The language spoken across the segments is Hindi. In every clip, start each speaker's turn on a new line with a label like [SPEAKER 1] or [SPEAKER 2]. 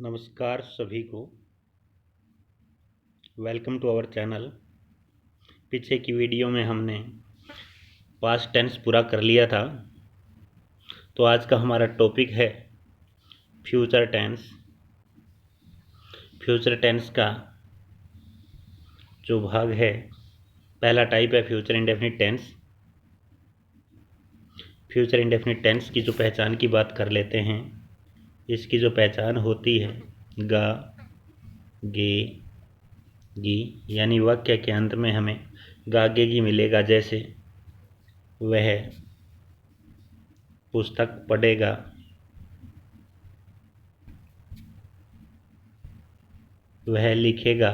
[SPEAKER 1] नमस्कार सभी को। Welcome to our channel. पीछे की वीडियो में हमने पास्ट टेंस पूरा कर लिया था, तो आज का हमारा टॉपिक है फ्यूचर टेंस। फ्यूचर टेंस का जो भाग है, पहला टाइप है future indefinite tense. Future indefinite tense की जो पहचान की बात कर लेते हैं। इसकी जो पहचान होती है, गा, गे, गी, यानी वाक्य के अंत में हमें गा, गे, गी मिलेगा। जैसे वह पुस्तक पढ़ेगा, वह लिखेगा,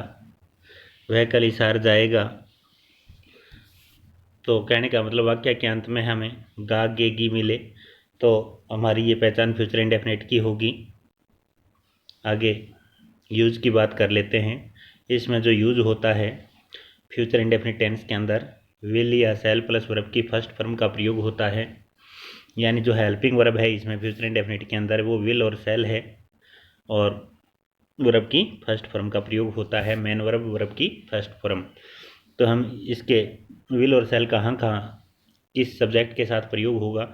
[SPEAKER 1] वह कल हिसार जाएगा। तो कहने का मतलब वाक्य के अंत में हमें गा, गे, गी मिले तो हमारी ये पहचान फ्यूचर इंडेफिनिट की होगी। आगे यूज की बात कर लेते हैं। इसमें जो यूज होता है फ्यूचर इंडेफिनिट टेंस के अंदर, विल या सेल प्लस वर्ब की फर्स्ट फॉर्म का प्रयोग होता है। यानी जो हेल्पिंग वर्ब है इसमें फ्यूचर इंडेफिनिट के अंदर, वो विल और सेल है, और वर्ब की फर्स्ट फॉर्म का प्रयोग होता है, मेन वर्ब की फर्स्ट फॉर्म। तो हम इसके विल और सेल कहाँ किस सब्जेक्ट के साथ प्रयोग होगा,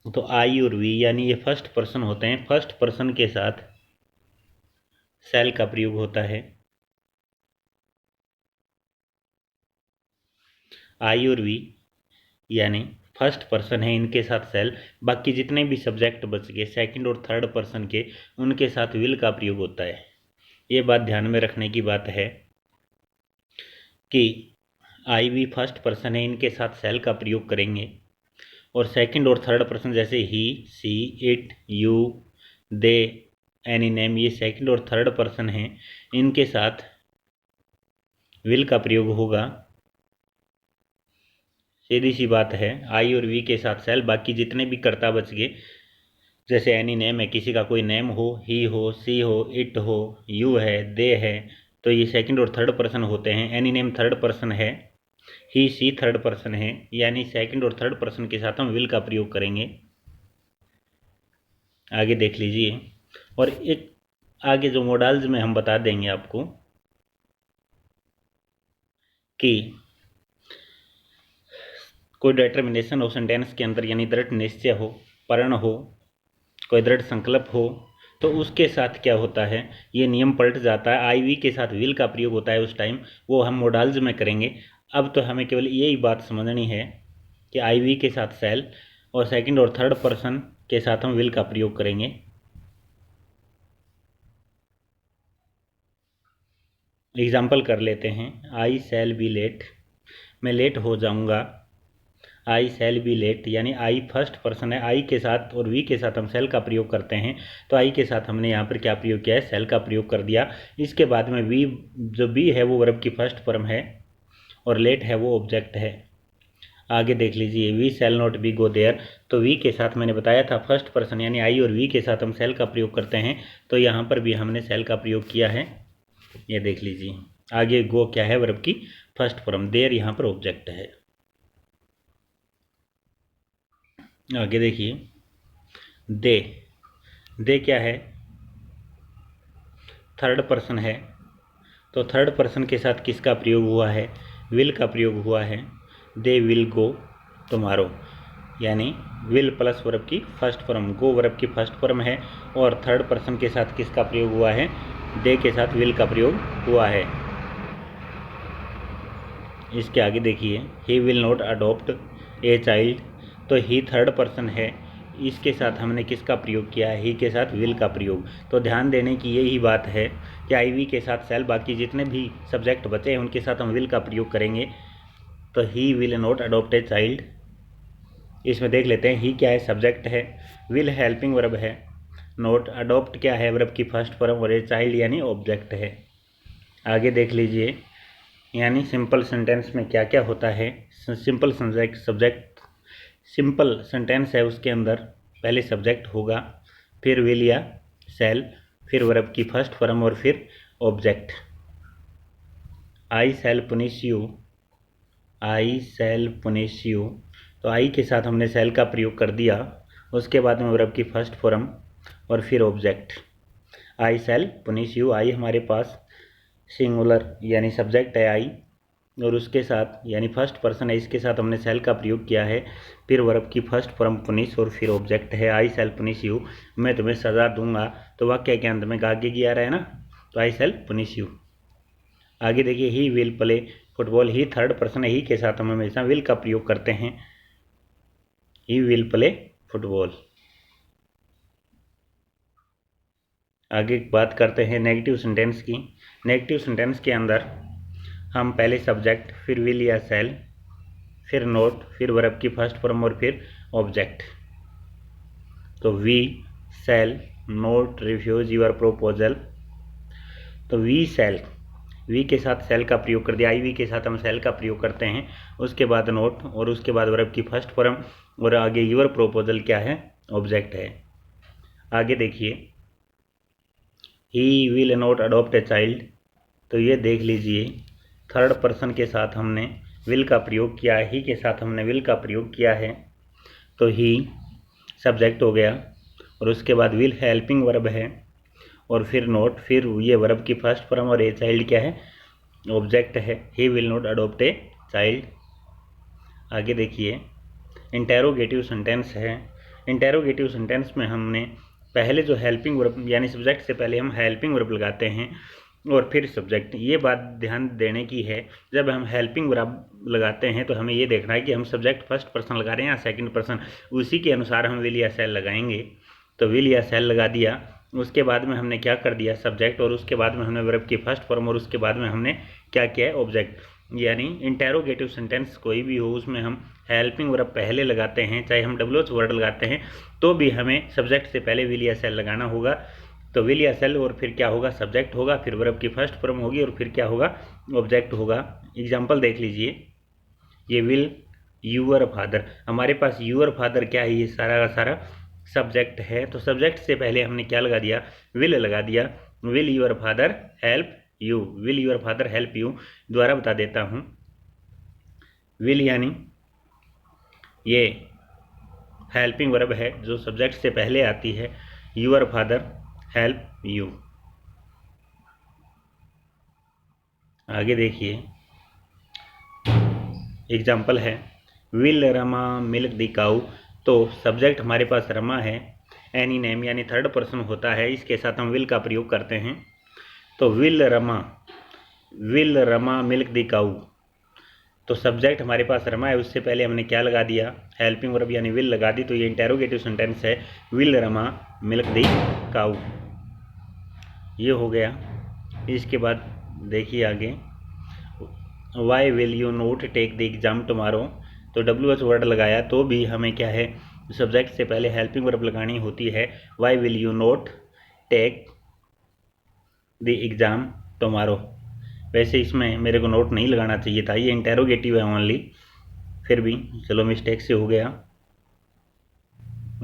[SPEAKER 1] तो आई और वी, यानी ये फर्स्ट पर्सन होते हैं। फर्स्ट पर्सन के साथ सेल का प्रयोग होता है। आई और वी यानी फर्स्ट पर्सन है, इनके साथ सेल। बाकी जितने भी सब्जेक्ट बच गए सेकंड और थर्ड पर्सन के, उनके साथ विल का प्रयोग होता है। ये बात ध्यान में रखने की बात है कि आई वी फर्स्ट पर्सन है, इनके साथ सेल का प्रयोग करेंगे। और सेकंड और थर्ड पर्सन जैसे he, she, it, you, they, any name, ये सेकंड और थर्ड पर्सन हैं, इनके साथ विल का प्रयोग होगा। सीधी सी बात है, आई और वी के साथ सेल। बाकी जितने भी कर्ता बच गए, जैसे एनी नेम है, किसी का कोई नेम हो, ही हो, सी हो, इट हो, यू है, दे है, तो ये सेकंड और थर्ड पर्सन होते हैं। एनी नेम थर्ड पर्सन है, ही, सी थर्ड पर्सन है, यानी सेकंड और थर्ड पर्सन के साथ हम विल का प्रयोग करेंगे। आगे देख लीजिए। और एक आगे जो मॉडल्स में हम बता देंगे आपको कि कोई डिटर्मिनेशन हो सेंटेंस के अंदर, यानी दृढ़ निश्चय हो, प्रण हो, कोई दृढ़ संकल्प हो, तो उसके साथ क्या होता है, ये नियम पलट जाता है। आई वी के साथ विल का प्रयोग होता है उस टाइम, वो हम मॉडल्स में करेंगे। अब तो हमें केवल यही बात समझनी है कि आई वी के साथ सेल और सेकंड और थर्ड पर्सन के साथ हम विल का प्रयोग करेंगे। एग्जाम्पल कर लेते हैं। आई शैल बी लेट, मैं लेट हो जाऊंगा। आई शैल बी लेट, यानी आई फर्स्ट पर्सन है, आई के साथ और वी के साथ हम सेल का प्रयोग करते हैं। तो आई के साथ हमने यहाँ पर क्या प्रयोग किया है, सेल का प्रयोग कर दिया। इसके बाद में वी, जो बी है वो वर्ब की फर्स्ट फॉर्म है, और लेट है वो ऑब्जेक्ट है। आगे देख लीजिए, we shall not be go there, तो वी के साथ मैंने बताया था फर्स्ट पर्सन यानी आई और वी के साथ हम सेल का प्रयोग करते हैं, तो यहाँ पर भी हमने सेल का प्रयोग किया है। ये देख लीजिए। आगे गो क्या है, वर्ब की फर्स्ट फॉर्म, देयर यहाँ पर ऑब्जेक्ट है। आगे देखिए, दे, दे क्या है, थर्ड पर्सन है, तो थर्ड पर्सन के साथ किसका प्रयोग हुआ है, विल का प्रयोग हुआ है। दे विल गो टुमारो, यानी विल प्लस वर्ब की फर्स्ट फॉर्म, गो वर्ब की फर्स्ट फॉर्म है, और थर्ड पर्सन के साथ किसका प्रयोग हुआ है, दे के साथ विल का प्रयोग हुआ है। इसके आगे देखिए, he will not adopt a child, तो ही थर्ड पर्सन है, इसके साथ हमने किसका प्रयोग किया है, ही के साथ विल का प्रयोग। तो ध्यान देने की यही बात है कि आई वी के साथ सेल, बाकी जितने भी सब्जेक्ट बचे हैं उनके साथ हम विल का प्रयोग करेंगे। तो he will not adopt a child, इसमें देख लेते हैं, ही क्या है, सब्जेक्ट है, विल हेल्पिंग वर्ब है, नॉट, अडॉप्ट क्या है, वर्ब की फर्स्ट फॉर्म, और ए चाइल्ड यानी ऑब्जेक्ट है। आगे देख लीजिए, यानी सिंपल सेंटेंस में क्या क्या होता है। सिंपल सब्जेक्ट, सिंपल सेंटेंस है, उसके अंदर पहले सब्जेक्ट होगा, फिर विल या सेल, फिर वर्ब की फर्स्ट फॉर्म, और फिर object. I shall punish you, I shall punish you, तो आई के साथ हमने सेल का प्रयोग कर दिया, उसके बाद में वर्ब की फर्स्ट फॉर्म और फिर object. I shall punish you. I हमारे पास सिंगुलर यानी सब्जेक्ट है आई, और उसके साथ यानी फर्स्ट पर्सन है, इसके साथ हमने सेल का प्रयोग किया है। फिर वर्ब की फर्स्ट फॉर्म पुनिश और फिर ऑब्जेक्ट है आई सेल पुनिश यू, मैं तुम्हें सज़ा दूंगा। तो वाक्य के अंत में आगे की आ रहा है ना, तो आई सेल पुनिश यू। आगे देखिए he will play football. He third person है, ही के साथ हम हमेशा विल का प्रयोग करते हैं। He will play football. आगे बात करते हैं नेगेटिव सेंटेंस की। नेगेटिव सेंटेंस के अंदर हम पहले सब्जेक्ट, फिर विल या सेल, फिर नोट, फिर वर्ब की फर्स्ट फॉर्म और फिर ऑब्जेक्ट। तो we shall not refuse your proposal. तो वी सेल, वी के साथ सेल का प्रयोग कर दिया, आई वी के साथ हम सेल का प्रयोग करते हैं। उसके बाद नोट और उसके बाद वर्ब की फर्स्ट फॉर्म और आगे यूर प्रोपोजल क्या है, ऑब्जेक्ट है। आगे देखिए he will not adopt a child. तो ये देख लीजिए थर्ड पर्सन के साथ हमने विल का प्रयोग किया है, ही के साथ हमने विल का प्रयोग किया है। तो ही सब्जेक्ट हो गया और उसके बाद विल हेल्पिंग वर्ब है और फिर नोट, फिर ये वर्ब की फर्स्ट फॉर्म और ए चाइल्ड क्या है, ऑब्जेक्ट है। He will not adopt a child. आगे देखिए इंटेरोगेटिव सेंटेंस है। इंटेरोगेटिव सेंटेंस में हमने पहले जो हेल्पिंग वर्ब यानी सब्जेक्ट से पहले हम हेल्पिंग वर्ब लगाते हैं और फिर सब्जेक्ट। ये बात ध्यान देने की है, जब हम हेल्पिंग वर्ब लगाते हैं तो हमें ये देखना है कि हम सब्जेक्ट फर्स्ट पर्सन लगा रहे हैं या सेकंड पर्सन, उसी के अनुसार हम विल या सेल लगाएंगे। तो विल या सेल लगा दिया, उसके बाद में हमने क्या कर दिया, सब्जेक्ट, और उसके बाद में हमने वर्ब की फर्स्ट फॉर्म और उसके बाद में हमने क्या किया है, ऑब्जेक्ट। यानी इंटेरोगेटिव सेंटेंस कोई भी हो उसमें हम हेल्पिंग वर्ब पहले लगाते हैं, चाहे हम डब्ल्यूएच वर्ड लगाते हैं तो भी हमें सब्जेक्ट से पहले विल या सेल लगाना होगा। तो विल या सेल और फिर क्या होगा, सब्जेक्ट होगा, फिर वर्ब की फर्स्ट फॉर्म होगी और फिर क्या होगा, ऑब्जेक्ट होगा। एग्जाम्पल देख लीजिए, ये विल यूअर फादर, हमारे पास यूअर फादर क्या है, ये सारा का सारा सब्जेक्ट है। तो सब्जेक्ट से पहले हमने क्या लगा दिया, विल लगा दिया। Will your father help you, will your father help you. दोबारा बता देता हूँ, विल यानी ये हेल्पिंग वर्ब है जो सब्जेक्ट से पहले आती है, यूअर फादर हेल्प यू। आगे देखिए एग्जाम्पल है विल रमा मिल्क द काऊ। तो सब्जेक्ट हमारे पास रमा है, एनी नेम यानी थर्ड पर्सन होता है, इसके साथ हम विल का प्रयोग करते हैं। तो विल रमा मिल्क द काऊ। तो सब्जेक्ट हमारे पास रमा है, उससे पहले हमने क्या लगा दिया, हेल्पिंग वर्ब यानी विल लगा दी। तो ये इंटेरोगेटिव सेंटेंस है, will Rama milk the cow. ये हो गया। इसके बाद देखिए आगे, why will you not take the exam tomorrow. तो WH वर्ड लगाया तो भी हमें क्या है, सब्जेक्ट से पहले हेल्पिंग वर्ब लगानी होती है। Why will you not take the exam tomorrow. वैसे इसमें मेरे को नोट नहीं लगाना चाहिए था, ये इंटेरोगेटिव है ओनली, फिर भी चलो मिस्टेक से हो गया।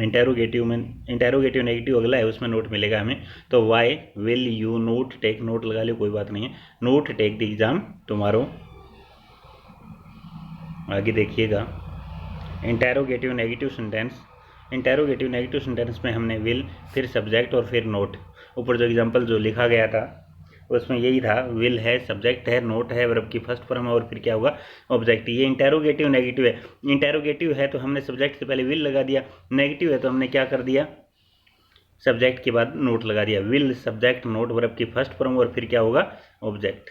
[SPEAKER 1] इंटेरोगेटिव नेगेटिव अगला है, उसमें नोट मिलेगा हमें। तो why will you not take, not लगा लो कोई बात नहीं है, not take the exam tomorrow. आगे देखिएगा इंटेरोगेटिव नेगेटिव सेंटेंस में हमने विल, फिर सब्जेक्ट और फिर नोट। ऊपर जो एग्जांपल जो लिखा गया था उसमें यही था, विल है, सब्जेक्ट है, नोट है, वर्ब की फर्स्ट फॉर्म है और फिर क्या होगा, ऑब्जेक्ट। ये इंटेरोगेटिव नेगेटिव है। इंटेरोगेटिव है तो हमने सब्जेक्ट से पहले विल लगा दिया, नेगेटिव है तो हमने क्या कर दिया, सब्जेक्ट के बाद नोट लगा दिया। विल सब्जेक्ट नोट वर्ब की फर्स्ट फॉर्म और फिर क्या होगा, ऑब्जेक्ट।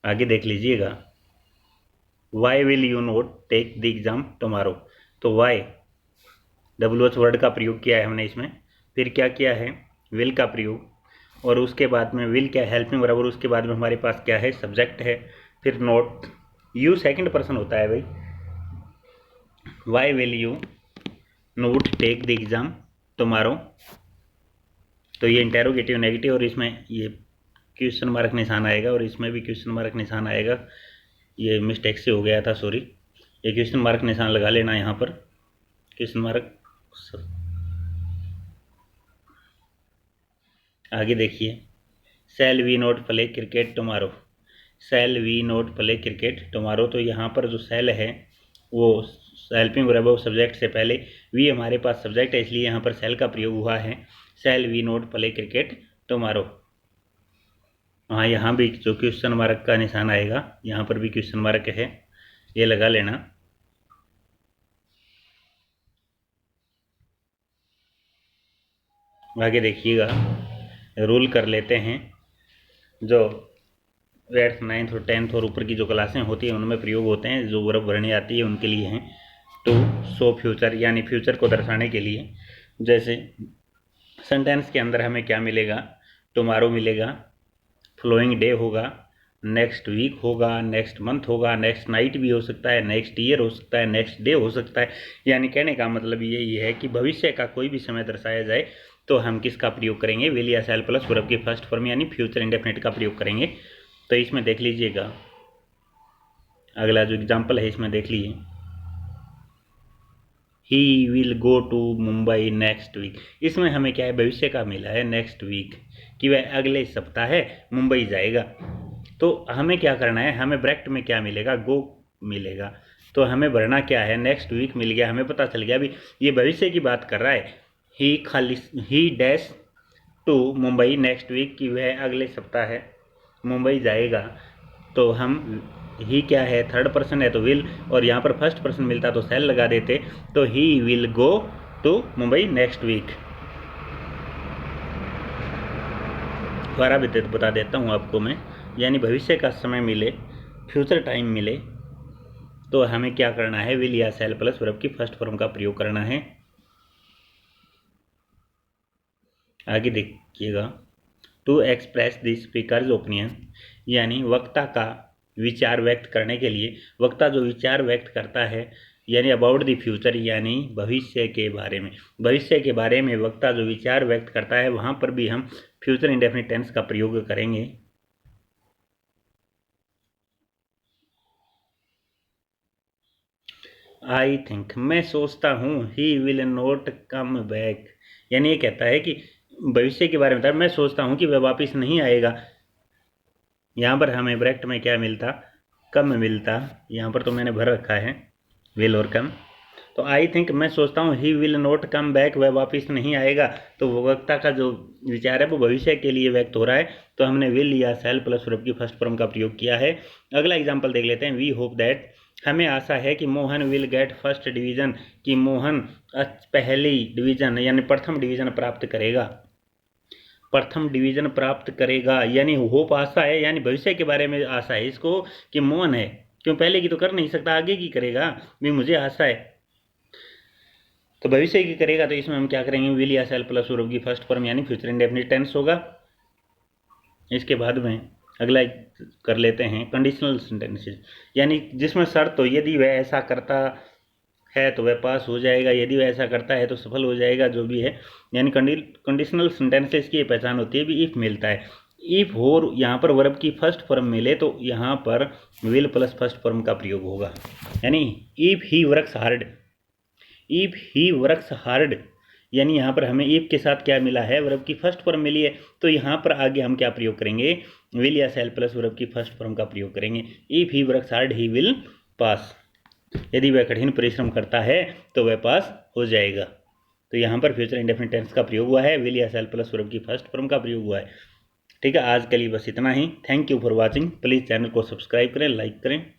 [SPEAKER 1] आगे देख लीजिएगा, why will you not take the exam tomorrow. तो वाई WH वर्ड का प्रयोग किया है हमने इसमें, फिर क्या किया है, विल का प्रयोग, और उसके बाद में विल क्या, हेल्पिंग वर्ब, और उसके बाद में हमारे पास क्या है, सब्जेक्ट है, फिर नोट। यू सेकंड पर्सन होता है भाई, why will you not take the exam tomorrow. तो ये इंटेरोगेटिव नेगेटिव, और इसमें ये क्वेश्चन मार्क निशान आएगा और इसमें भी क्वेश्चन मार्क निशान आएगा। ये मिस्टेक से हो गया था, सॉरी। ये क्वेश्चन मार्क निशान लगा लेना यहाँ पर, क्वेश्चन मार्क। आगे देखिए, shall we not play cricket tomorrow. Shall we not play cricket tomorrow. तो यहाँ पर जो शैल है वो हेल्पिंग वर्ब सब्जेक्ट से पहले, वी हमारे पास सब्जेक्ट है इसलिए यहाँ पर शैल का प्रयोग हुआ है। Shall we not play cricket tomorrow. हाँ, यहाँ भी जो क्वेश्चन मार्क का निशान आएगा, यहाँ पर भी क्वेश्चन मार्क है, ये लगा लेना। आगे देखिएगा, रूल कर लेते हैं। जो 8th 9th और 10th और ऊपर की जो क्लासें होती हैं उनमें प्रयोग होते हैं, जो वर्ब भरनी आती है उनके लिए हैं। टू शो फ्यूचर, यानी फ्यूचर को दर्शाने के लिए। जैसे सेंटेंस के अंदर हमें क्या मिलेगा, टुमारो मिलेगा, फ्लोइंग डे होगा, नेक्स्ट वीक होगा, नेक्स्ट मंथ होगा, नेक्स्ट नाइट भी हो सकता है, नेक्स्ट ईयर हो सकता है, नेक्स्ट डे हो सकता है। यानी कहने का मतलब यही है कि भविष्य का कोई भी समय दर्शाया जाए तो हम किसका प्रयोग करेंगे, विल या शैल प्लस वर्ब की फर्स्ट फॉर्म यानी फ्यूचर इंडेफिनिट का प्रयोग करेंगे। तो इसमें देख लीजिएगा, अगला जो एग्जाम्पल है इसमें देख लीजिए, he will go to Mumbai next week. इसमें हमें क्या है, भविष्य का मिला है नेक्स्ट वीक, कि वह अगले सप्ताह है मुंबई जाएगा। तो हमें क्या करना है, हमें ब्रैकेट में क्या मिलेगा, गो मिलेगा। तो हमें भरना क्या है, नेक्स्ट वीक मिल गया, हमें पता चल गया अभी ये भविष्य की बात कर रहा है। He dash to Mumbai next week, कि वह अगले सप्ताह है मुंबई जाएगा। तो हम ही क्या है, थर्ड पर्सन है तो विल, और यहाँ पर फर्स्ट पर्सन मिलता तो शैल लगा देते, तो he will go to Mumbai next week. दोबारा भी बता देता हूँ आपको मैं, यानी भविष्य का समय मिले, फ्यूचर टाइम मिले, तो हमें क्या करना है, विल या शैल प्लस वर्ब की फर्स्ट फॉर्म का प्रयोग करना है। आगे देखिएगा, to express the speaker's opinion, यानी वक्ता का विचार व्यक्त करने के लिए, वक्ता जो विचार व्यक्त करता है यानी अबाउट द फ्यूचर, यानी भविष्य के बारे में, भविष्य के बारे में वक्ता जो विचार व्यक्त करता है, वहाँ पर भी हम फ्यूचर इंडेफिनिट टेंस का प्रयोग करेंगे। आई थिंक, मैं सोचता हूँ, he will not come back, यानी ये कहता है कि भविष्य के बारे में था, मैं सोचता हूँ कि वह वापस नहीं आएगा। यहाँ पर हमें ब्रैकेट में क्या मिलता, कम मिलता, यहाँ पर तो मैंने भर रखा है विल और कम। तो आई थिंक, मैं सोचता हूँ, he will not come back, वह वापस नहीं आएगा। तो वक्ता का जो विचार है वो भविष्य के लिए व्यक्त हो रहा है, तो हमने विल या शैल प्लस वर्ब की फर्स्ट फॉर्म का प्रयोग किया है। अगला एग्जाम्पल देख लेते हैं, वी होप दैट, हमें आशा है कि Mohan will get first division, कि मोहन पहली डिवीज़न यानी प्रथम डिवीज़न प्राप्त करेगा, प्रथम डिवीज़न प्राप्त करेगा। यानी होप आशा है, यानी भविष्य के बारे में आशा है इसको कि मोहन है, क्यों पहले की तो कर नहीं सकता, आगे की करेगा, भी मुझे आशा है, तो भविष्य की करेगा। तो इसमें हम क्या करेंगे, विल या शैल प्लस वर्ब की फर्स्ट फॉर्म यानी फ्यूचर इंडेफिनिट टेंस होगा। इसके बाद में अगला कर लेते हैं कंडीशनल सेंटेंसेस, यानी जिसमें शर्त हो, यदि वह ऐसा करता है तो वह पास हो जाएगा, यदि वह ऐसा करता है तो सफल हो जाएगा, जो भी है। यानी कंडीशनल सेंटेंसेस की पहचान होती है भी इफ मिलता है, इफ हो यहाँ पर वर्ब की फर्स्ट फॉर्म मिले तो यहाँ पर विल प्लस फर्स्ट फॉर्म का प्रयोग होगा। यानी if he works hard, if he works hard, यानी यहाँ पर हमें इफ के साथ क्या मिला है, वर्ब की फर्स्ट फॉर्म मिली है, तो यहाँ पर आगे हम क्या प्रयोग करेंगे, विल या शैल प्लस वर्ब की फर्स्ट फॉर्म का प्रयोग करेंगे। If he works hard he will pass, यदि वह कठिन परिश्रम करता है तो वह पास हो जाएगा। तो यहाँ पर फ्यूचर इंडेफिनिट टेंस का प्रयोग हुआ है, विल या शैल प्लस वर्ब की फर्स्ट फॉर्म का प्रयोग हुआ है। ठीक है, आज के लिए बस इतना ही। Thank you for watching. Please channel को सब्सक्राइब करें, लाइक करें।